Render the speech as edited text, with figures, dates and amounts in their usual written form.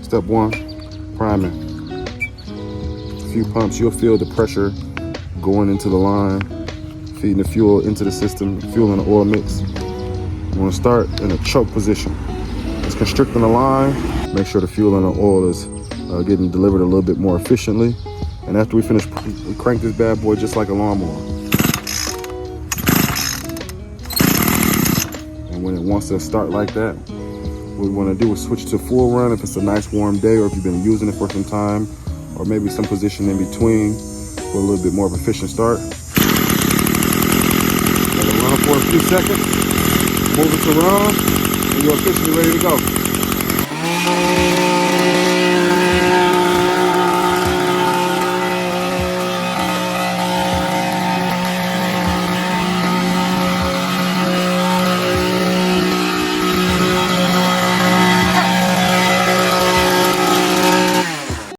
Step 1, priming. A few pumps, you'll feel the pressure going into the line, feeding the fuel into the system, fuel and the oil mix. You want to start in a choke position. It's constricting the line. Make sure the fuel and the oil is getting delivered a little bit more efficiently. And after we finish, we crank this bad boy just like a lawnmower. And when it wants to start like that, what we want to do is switch to full run if it's a nice warm day, or if you've been using it for some time, or maybe some position in between for a little bit more of an efficient start. Let it run for a few seconds, move it to run, and you're officially ready to go.